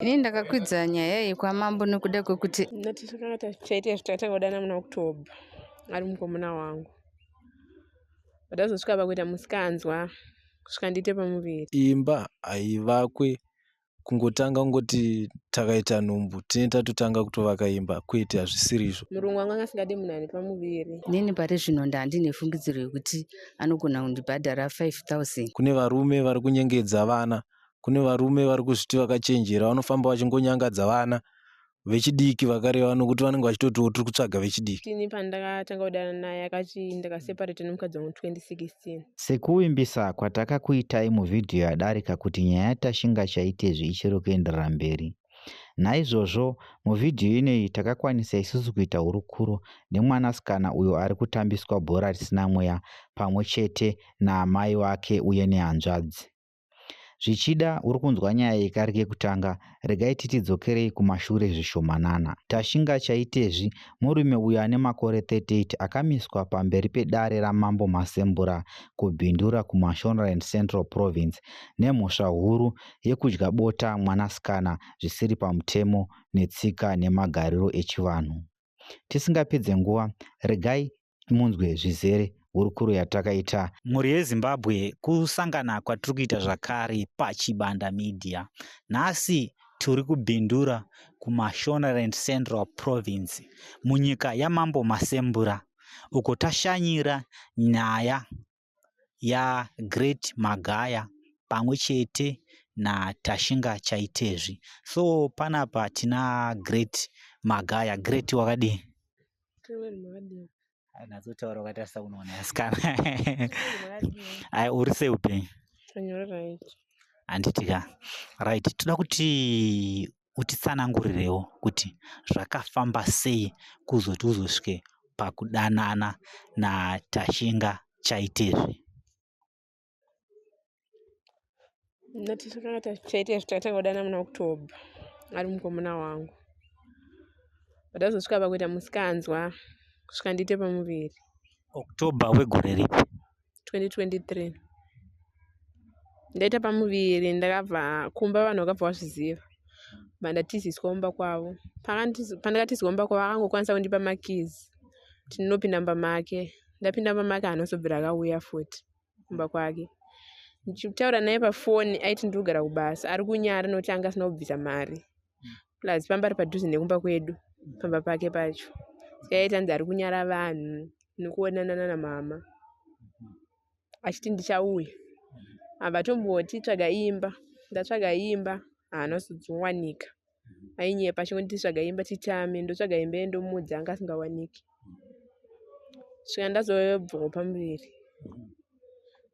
Ini ndakakwidza nyaya iyi kwamambo nekuda kwekuti Natisakanga chaita zvatakanga muna Oktoba ari mukomana wangu. Padazosvika pakuita musikanzwa kusvika ndiite pamuviri. Imba haivakwe kungotanga kungoti takaita nhumbu tinenge tatotanga kutovaka imba kwete hazvisiri izvo. Murungu wangu anga asingadi munhu ane pamuviri. inini pari zvino ndandine fungidziro yekuti anogona kundibhadhara 5,000. Kune varume vari kunyengedza vana, kune varume vari kuzviti vakachenjera vanofamba vachingonyangadza vana vechidiki vakareva nokuti vanenge vachitotiwo tiri kutsvaga vechidiki. Tini pandakatanga kudana naye akati ndakaseparate nomukadzi wangu 2016. Sekuvimbisa kwatakakuitai muvhidhiyo yadarika kuti nyaya yaTashinga Chaitezvi ichiri kuenderera mberi. Naizvozvo muvhidhiyo inei takakwanisa isusu kuita hurukuro nemwanasikana uyo ari kutambiswa bhora risina mweya pamwe chete naamai wake uye nehanzvadzi. Zvichida uri kunzwa nyaya yekare kekutanga, regai tidzokerei kumashure zvishomanana. Tashinga Chaitezvi murume uyo ane makore 38 akamiswa pamberi pedare ramambo Masembura kubhindura kuMashonaland Central Province nemhosva huru yekudya bota mwanasikana zvisiri pamutemo netsika nemagariro echivanhu. Tisingapedze nguva, regai munzwe zvizere hurukuro yatakaita. Mhuri yeZimbabwe, kusangana kwatiri kuita zvakare paChibanda Media. Nhasi turi kubhindura kuMashonaland Central Province munyika yamambo Masembura, uko tashanyira nyaya yaGreat Magaya pamwe chete naTashinga Chaitezvi. So panapa tina Great Magaya. Great wakadii? Nazotaura wakatarisa kunoona asikana. Ai uri sei upenyu? Handitika. Right, toda kuti utitsanangurirewo kuti zvakafamba sei kuzoti uzosvike pakudanana naTashinga Chaitezvi. Natisakanga chaita zvatakanga kudana muna Oktoba ari mukomana wangu. Padazosvika pakuita musikanzwa kusvika ndiite pamuviri. Oktoba wegore ripi? 2023. Ndaita pamuviri ndakabva kumba vanhu vakabva vazviziva. Mandatiziswa kumba kwavo. Pandakatizwa kumba kwavo akangokwanisa kundipa makizi. Tinopinda mumba make. Ndapinda mumba make haanozobvira akauya futi kumba kwake. Ndichitaura naye pafoni aiti ndiri kugara kubasa. Ari kunyara nokuti anga asina kubvisa mari. Plus pamba ari padhuze nekumba kwedu. Pamba pake pacho. Yaita nzi ari kunyara vanhu nekuonana namama. Achiti ndichauya. Abva tomboti tsvaga imba. Ndatsvaga imba haana kuzowanika. Ainyepa achingoti tsvaga imba titame. Ndotsvaga imba yendomudza anga asingawaniki. Svika ndazobvawo pamuviri.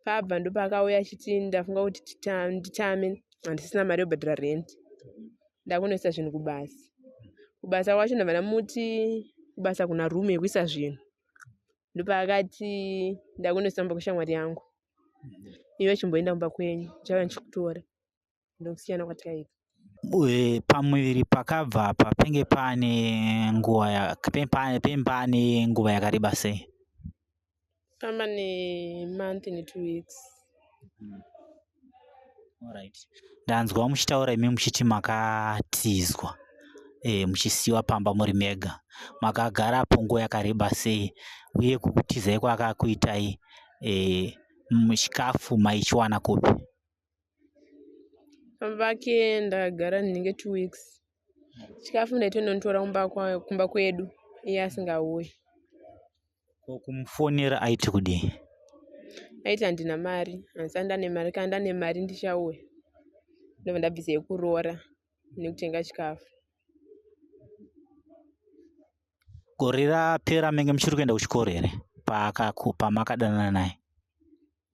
Pabva ndopakauya achiti ndafunga kuti nditame handisina mari yobhadhara rent. Ndakunoisa zvinhu kubasa. Kubasa kwacho ndabva ndamuti kubasa kuna rume yekuisa zvinhu. Ndopaakati ndakunoisa mumba kweshamwari yangu. Iwe chimboenda kumba kwenyu. Ndichauya ndichikutora. Ndokusiyana kwatakaita. Pamuviri pakabva penge pane nguva yakareba sei? Pamba month and 2 weeks. Alright. Ndanzwa muchitaura imi muchiti makatizwa. Muchisiwa pamba muri mega. Makagarapo nguva yakareba sei? Uye kukutizai kwakakuitai chikafu maichiwana kupi? Pamba pake ndakagara nenge 2 weeks. Chikafu ndaitonotora kumba kwedu. Iye asingauyi. Kumufonera aiti kudii? Aiti handina mari. Asi ndane mari. Kana ndane mari ndichauya. Ndobva ndabvisa yekurora nekutenga chikafu. Gore rapera menge muchiri kuenda kuchikoro here pamakadanana naye?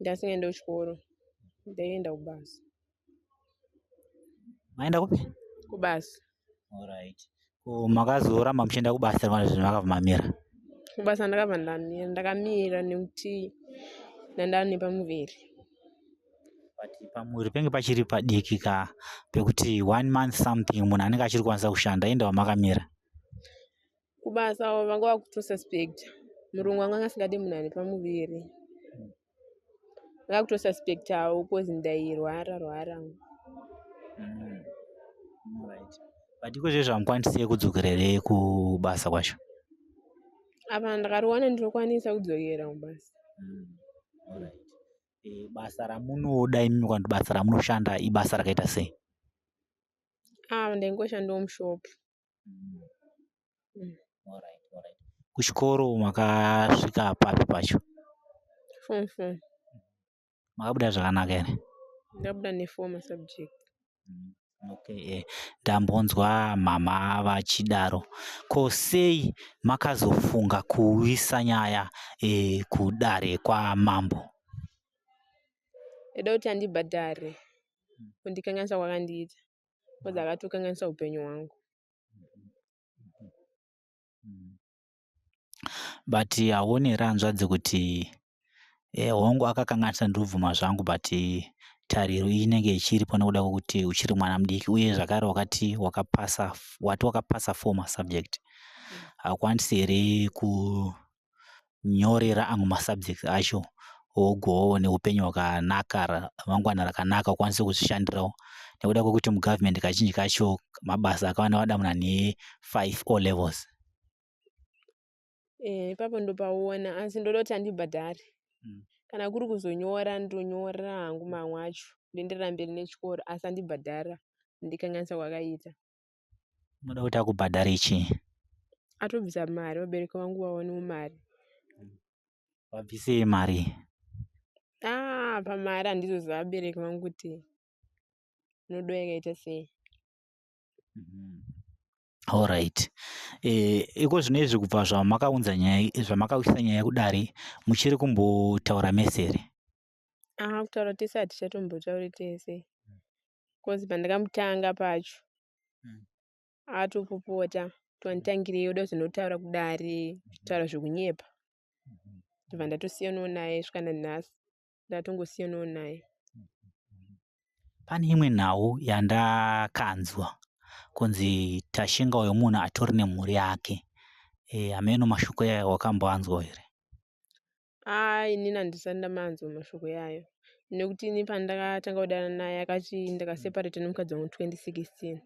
Ndasingaenda kuchikoro. Ndaienda kubasa. Maenda kupi? Kubasa. Alright. Makazoramba muchienda kubasa zvinhu makabva mamira? Kubasa ndakabva ndakamira nekuti ndandane pamuviri. Pamuviri penge pachiri padiki pekuti 1 month something munhu anenge achiri kwanisa kushanda enda wamakamira. Kubasa vanga vakutosuspecta. Murungu wanga asingadi munhu ane pamuviri. Vanga kutosuspectawo kozi ndairwara. Alright. But ikozvezvo hamukwanisei kudzokera here kubasa kwacho? Apa ndakariwana ndinokwanisa kudzokera kubasa. Alright. Basa ramunoda imimi kana kuti basa ramunoshanda ibasa rakaita sei? Ndaingoshandawo mushopu. Alright. Kuchikoro makasvika papi pacho? Form 4. Makabuda zvakanaka here? Ndabuda ne4 masubject. Okay, ndambonzwa mama vachidaro. Ko sei makazofunga kuisa nyaya kudare kwaMambo? Ndida kuti andibhadhare kundikanganisa kwakandiita, kozi akatokanganisa upenyu hwangu. But hauoni here hanzvadzi kuti hongu akakanganisa ndobvuma zvangu, but tariro inenge ichiripo nekuda kwokuti uchiri mwana mudiki, uye zvakare wati wakapasa 4 masubject. Haukwanisi here kunyorera amwe masubject acho wogovawo neupenyu hwakanaka, ramangwana rakanaka ukwanise kuzvishandirawo, nekuda kwokuti mugavhmendi kazhinji kacho mabasa akawanda adamuna ne5 O levels. Ipapo ndopauona, asi ndoda kuti andibhadhare. Kana kuri kuzonyora ndonyora hangu mamwe acho ndoenderera mberi nechikoro, asi andibhadhara ndikanganisa kwakaita. Unoda kuti akubhadhare chii? Atobvisa mari, vabereki vangu vawanewo mari. Wabvisei mari? Pamari handizoziva vabereki vangu kuti nodo yakaita sei. Alright. Iko zvinezvi kubva zvamakaunza nyaya, zvamakauyisa nyaya kudare, muchiri kumbotaura mese here? Kutaura tese hatichatombotauri tese. Kozi pandakamutanga pacho atopopota tonditangirei oda kuzonotaura kudare, taura zvekunyepa. Ndobva ndatosiyanawo naye svikana nhasi, ndatongosiyanawo naye. Pane imwe nhau yandakanzwa kunzi Tashinga uyo munhu atori nemhuri yake. Hameno mashoko yayo wakamboanzwa here? Inini handisati ndamanzwa mashoko yayo, nekuti ini pandakatanga kudana naye akati ndakaseparata nemukadzi wangu 2016.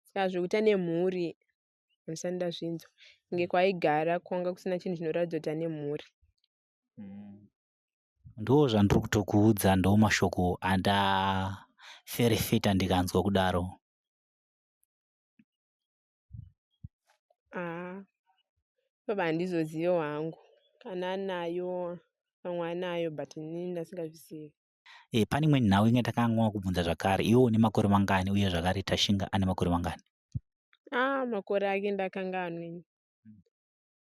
Saka zvekuti ane mhuri handisati ndazvinzwa. Kunge kwaaigara kwanga kusina chinhu chinoratidza kuti ane mhuri. Ndo zvandiri kutokuudza, ndo mashoko andaferefeta ndikanzwa kudaro. Baba handizoziva hangu, kana anayo pamwe anayo, but inini ndasingazvizivi. Pane imwe nhau ingatangangwa kubvunza zvakare, iwo une makore mangani uye zvakare Tashinga ane makore mangani? Makore ake ndakanganwe.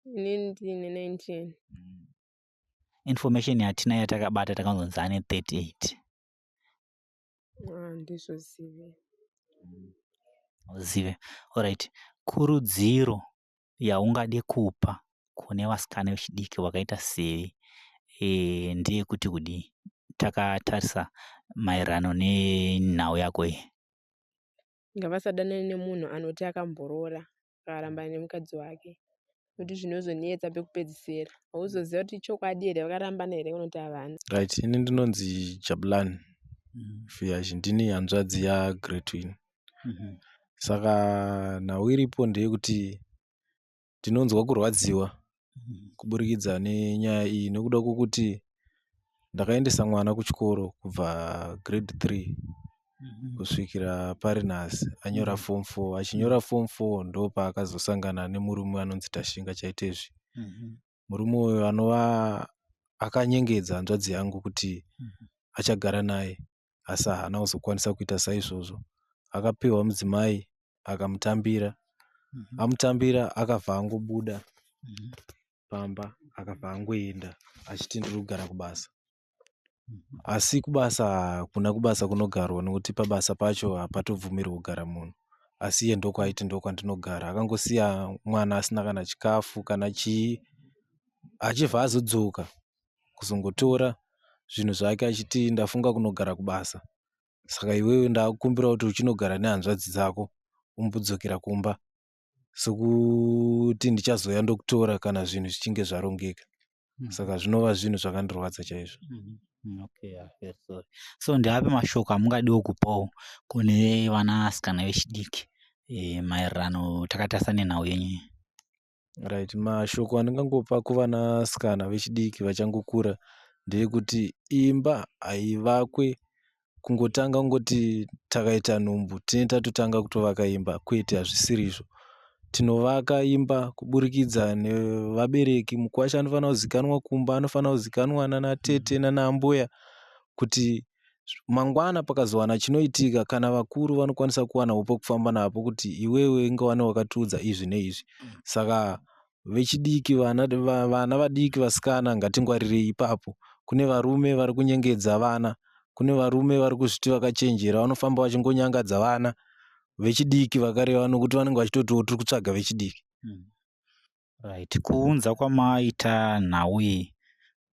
Inini ndine 19. Information yatina yatakabata takanzonzi ane 38. Handizozivi. Uzive. Alright. Kurudziro yaungade kupa kune vasikana vechidiki vakaita sewe ndeyekuti kudii, takatarisa maererano nenhau yako iyi? Ngavasadanane nemunhu anoti akamboroora akaramba nemukadzi wake, nokuti zvinozonetsa pekupedzisira. Hauzoziva kuti chokwadi here vakarambana here, unoti havana. Right, ini ndinonzi Jabulani Fiyashi, ndini hanzvadzi yaGreatwin. Saka nhau iripo ndeyekuti ndinonzwa kurwadziwa kuburikidza nenyaya iyi, nekuda kwokuti ndakaendesa mwana kuchikoro kubva grade 3 kusvikira pari nhasi anyora form 4. Achinyora form 4 ndo paakazosangana nemurume anonzi Tashinga chaitezvi. Murume uyu anova akanyengedza hanzvadzi yangu kuti achagara naye, asi haana kuzokwanisa kuita saizvozvo. Akapiwa mudzimai akamutambira, amutambira akabva angobuda pamba, akabva angoenda achiti ndiri kugara kubasa. Asi kubasa kuna kubasa kunogarwa, nekuti pabasa pacho hapatobvumirwi kugara munhu. Asi iye ndokwaiti ndokwandinogara. Akangosiya mwana asina kana chikafu kana chii, achibva azodzoka kuzongotora zvinhu zvake achiti ndafunga kunogara kubasa. Saka iwewe ndakukumbira kuti uchinogara nehanzvadzi dzako umbodzokera kumba, sokuti ndichazoya ndokutora kana zvinhu zvichinge zvarongeka. Saka zvinova zvinhu zvakandirwadza chaizvo. Okay, sorry. So ndeape mashoko amungadiwo kupawo kune vanasikana vechidiki maererano takatarisa nenhau yenyu? Right, mashoko andingangopa kuvanasikana vechidiki vachangokura ndeyekuti imba haivakwe kungotanga kungoti takaita nhumbu tinenge tatotanga kutovaka imba, kwete hazvisiri izvo. Tinovaka imba kuburikidza nevabereki. Mukwacha anofanira kuzikanwa kumba, anofanira kuzikanwa nanatete nanambuya kuti mangwana pakazowana chinoitika kana vakuru vanokwanisa kuwanawo pokufamba napo kuti iwewe ingawane wakatiudza izvi neizvi. Saka vechidiki, vana vadiki vasikana ngatingwarirei ipapo. Kune varume vari kunyengedza vana, kune varume vari kuzviti vakachenjera vanofamba vachingonyangadza vana vechidiki vakareva nokuti vanenge vachitotiwo tiri kutsvaga vechidiki. Right, kuunza kwamaita nhau iyi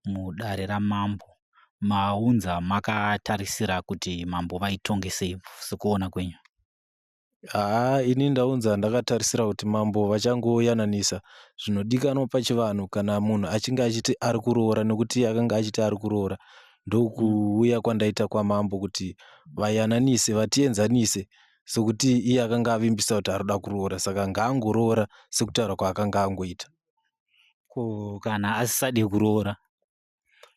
mudare ramambo, maunza makatarisira kuti mambo vaitonge sei sekuona kwenyu? Ini ndaunza ndakatarisira kuti mambo vachangoyananisa zvinodikanwa pachivanhu kana munhu achinge achiti ari kuroora, nekuti akanga achiti ari kuroora. Ndokuuya kwandaita kwamambo kuti vayananise, vatienzanise sekuti iye akanga avimbisa kuti ari kuda kuroora, saka ngaangoroora sekutaura kwaakanga angoita. Kana asisadi kuroora,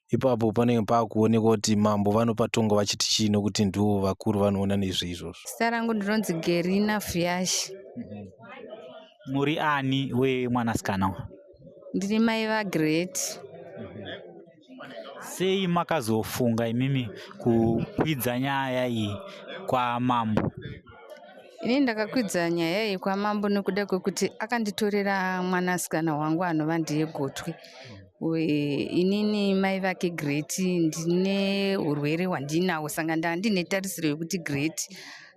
ipapo panenge paakuonekwa kuti mambo vanopatonga vachiti chii, nokuti ndivo vakuru vanoona nezveizvozvo. Zita rangu ndinonzi Gerina Vyashi. muri ani wemwanasikana? Ndiri mai vaGreat. Sei makazofunga imimi kukwidza nyaya iyi kwamambo? Ini ndakakwidza nyaya iyi kwamambo nekuda kwekuti akanditorera mwanasikana wangu anova ndiye Gotwe. Inini mai vake Great ndine urwere hwandinawo, saka ndanga ndine tarisiro yekuti Great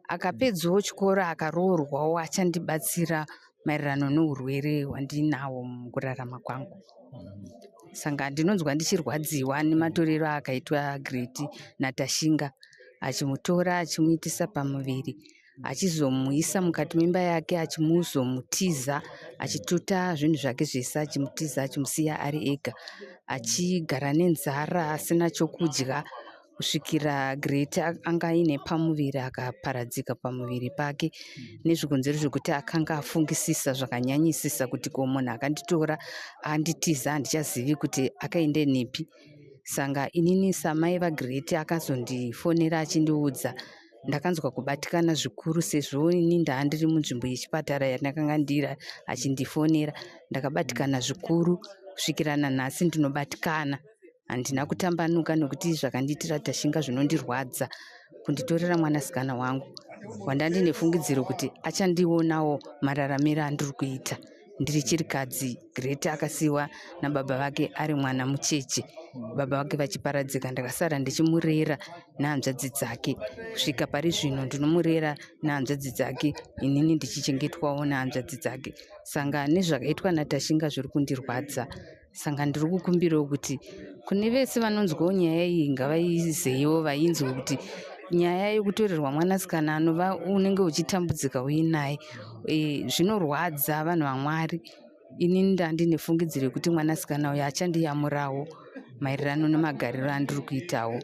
akapedzawo chikoro akaroorwawo achandibatsira maererano neurwere hwandinawo mukurarama kwangu. Saka ndinonzwa ndichirwadziwa nematorero akaitwa Great naTashinga, achimutora achimuitisa pamuviri, achizomuisa mukati memba yake, achimuzomutiza, achituta zvinhu zvake zvese, achimutiza achimusiya ari ega, achigara nenzara asina chokudya kusvikira Great anga aine pamuviri akaparadzika pamuviri pake, nezvikonzero zvokuti akanga afungisisa zvakanyanyisisa kuti ko munhu akanditora anditiza handichazivi kuti akaenda nepi. Saka inini samai vaGreat akazondifonera achindiudza, ndakanzwa kubatikana zvikuru sezvo ini ndaa ndiri munzvimbo yechipatara yandakanga ndiri, achindifonera ndakabatikana zvikuru kusvikira nanhasi ndinobatikana. Handina kutambanuka nokuti zvakandiitira Tashinga zvinondirwadza, kunditorera mwanasikana wangu wandandine fungidziro kuti achandionawo mararamiro andiri kuita ndiri chirikadzi. Great akasiyiwa nababa vake ari mwana mucheche, baba vake vachiparadzika, ndakasara ndichimurera nehanzvadzi dzake. Kusvika pari zvino ndinomurera nehanzvadzi dzake, inini ndichichengetwawo nehanzvadzi dzake. Saka nezvakaitwa naTashinga zviri kundirwadza. Saka ndiri kukumbirawo kuti kune vese vanonzwawo nyaya iyi ngavaizeyewo, vainzwe kuti nyaya yekutorerwa mwanasikana anova unenge uchitambudzika uinaye zvinorwadza vanhu vaMwari. Inini ndandine fungidziro yekuti mwanasikana uyo achandiyamurawo maererano nemagariro andiri kuitawo,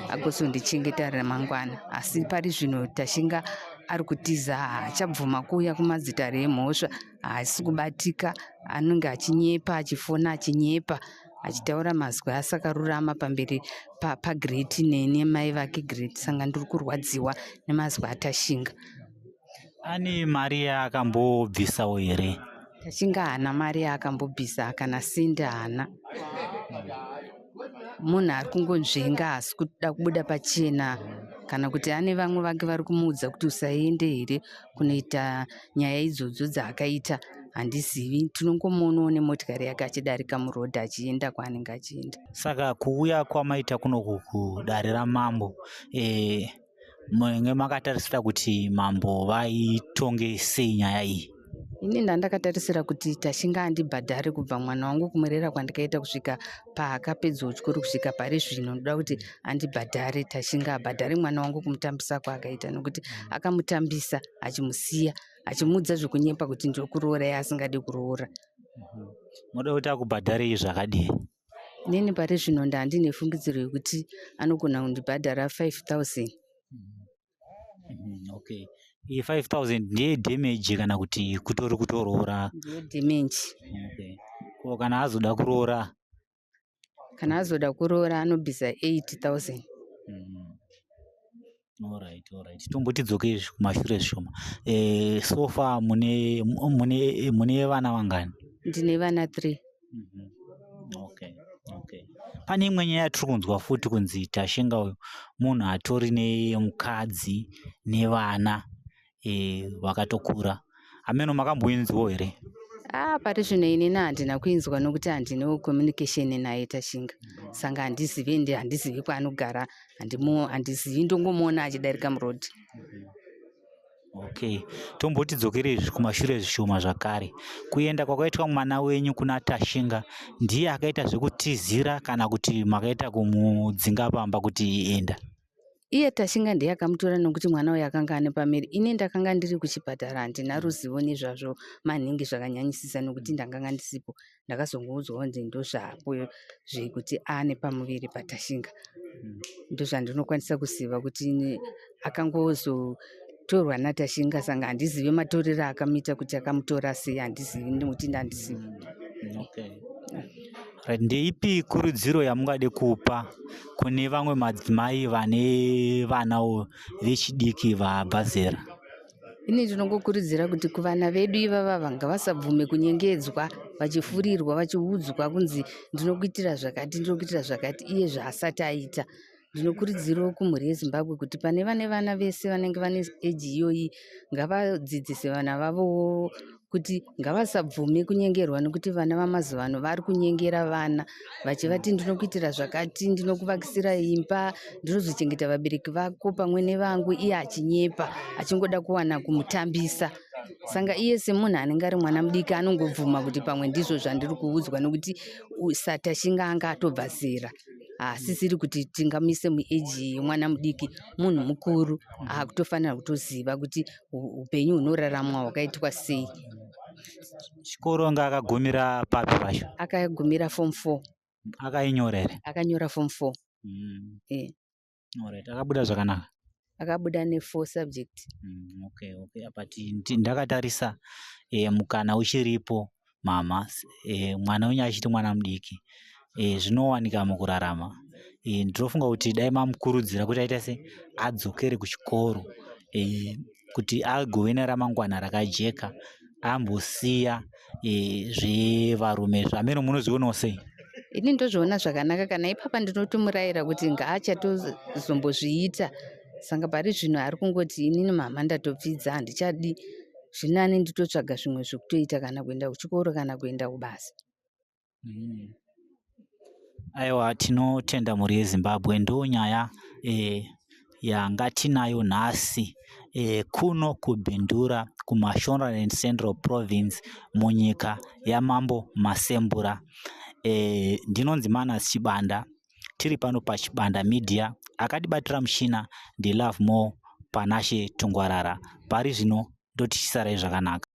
agozondichengeta ramangwana. Asi pari zvino Tashinga ari kutiza, haachabvuma kuuya kumazita emhosva, haasi kubatika, anenge achinyepa, achifona achinyepa, achitaura mazwi asakarurama pamberi paGreat nemai vake Great. Saka ndiri kurwadziwa nemazwi aTashinga. Ane mari yaakambobvisawo here? Tashinga haana mari yaakambobvisa, kana sende haana. Munhu ari kungonzvenga, haasi kuda kubuda pachena, kana kuti ane vamwe vake vari kumuudza kuti usaende here kunoita nyaya idzodzo dzaakaita, handizivi. Tinongomoonawo nemotikari yake achidarika murodhi achienda kwaanenge achienda. Saka kuuya kwamaita kunoku kudare ramambo, munenge makatarisira kuti mambo vaitonge sei nyaya iyi? Ini ndandakatarisira kuti Tashinga andibhadhare kubva mwana wangu kumurera kwandikaita kusvika paakapedzawo chikoro, kusvika pari zvino ndoda kuti andibhadhare. Tashinga abhadhare mwana wangu kumutambisa kwaakaita, nokuti akamutambisa achimusiya, achimuudza zvokunyepa kuti ndokuroora asingadi kuroora. Moda kuti akubhadharei zvakadii? inini pari zvino ndandine fungidziro yekuti anogona kundibhadhara 5,000. Okay, iyi 5,000 ndiye damage kana kuti kutori kutoroora? Ndiye damage. Okay, ko kana azoda kuroora? Kana azoda kuroora anobvisa 8,000. Alright. Tombotidzoke kumashure zvishoma. So far mune vana vangani? Ndine vana 3. Okay. Pane imwe nyaya yatiri kunzwa futi kunzi Tashinga uyu munhu atori nemukadzi nevana vakatokura. Ameno makamboinzwawo here? Pari zvino inini handina kuinzwa nokuti handinewo communication naye Tashinga. Saka handizivi kwaanogara, handizivi, ndongomuona achidarika murodhi. Okay, tombotidzokerezve kumashure zvishoma zvakare. Kuenda kwakaitwa mwana wenyu kuna Tashinga ndiye akaita zvekutizira kana kuti makaita kumudzinga pamba kuti enda? Iye Tashinga ndiye akamutora nokuti mwana uyu akanga ane pamiri. Ini ndakanga ndiri kuchipatara, handina ruzivo nezvazvo maningi zvakanyanyisisa nokuti ndakanga ndisipo. Ndakazongoudzwawo ndozvapo zvekuti ane pamuviri paTashinga. Ndozvandinokwanisa kuziva kuti akangozotorwa naTashinga, saka handizivi matorero akamuita kuti akamutora sei, handizivi nokuti ndandisivi. Okay. Right. Ndeipi kurudziro yamungade kupa kune vamwe madzimai vane vanawo vechidiki vabva zera? Ini ndinongokurudzira kuti kuvana vedu ivava ngavasabvume kunyengedzwa, vachifurirwa, vachiudzwa kunzi ndinokuitira zvakati iye zvaasati aita. Ndinokurudzirawo kumhuri yeZimbabwe kuti pane vane vana vese vanenge vane eji iyoyi ngavadzidzise vana vavo kuti ngavasabvume kunyengerwa, nokuti vana vamazuva ano vari kunyengera vana vachivati ndinokuitira zvakati, ndinokuvakisira imba, ndinozochengeta vabereki vako pamwe nevangu, iye achinyepa achingoda kuwana kumutambisa. Saka iye semunhu anenge ari mwana mudiki anongobvuma kuti pamwe ndizvo zvandiri kuudzwa, nokuti Tashinga anga atobva zera. Asisiri kuti tingamise mueji yemwana mudiki, munhu mukuru akutofanira kutoziva kuti upenyu hunoraramwa hwakaitwa sei. Chikoro akagumira papi pacho? Akagumira form 4. Akainyora here? Akanyora form 4. Alright. Akabuda zvakanaka? Akabuda ne4 subject. Okay. Apati ndakatarisa mukana uchiripo mama, mwana wenyu achiti mwana mudiki, zvinowanika mukurarama. Ndinofunga kuti dai mamukurudzira kuti aita se adzokere kuchikoro, kuti agove neramangwana rakajeka, ambosiya zvevarume zvameno. Munozvionawo sei? Ini ndozviona zvakanaka. Kana ipapa ndinotomurayira kuti ngaachatozviita. Saka pari zvino ari kungoti inini mama ndatopfidza, handichadi, zvinani nditotsvaga zvimwe zvekutoita, kana kuenda kuchikoro kana kuenda kubasa. Aiwa, tinotenda mhuri yeZimbabwe. Ndo nyaya yanga tinayo nhasi kuno kuBindura kuMashonaland Central Province munyika yaMambo Masembura. Ndinonzi Manasi Chibanda, tiri pano paChibanda Media. Akatibatira mushina ndiLove More Panashe Tungwarara. Pari zvino ndoti chisarai zvakanaka.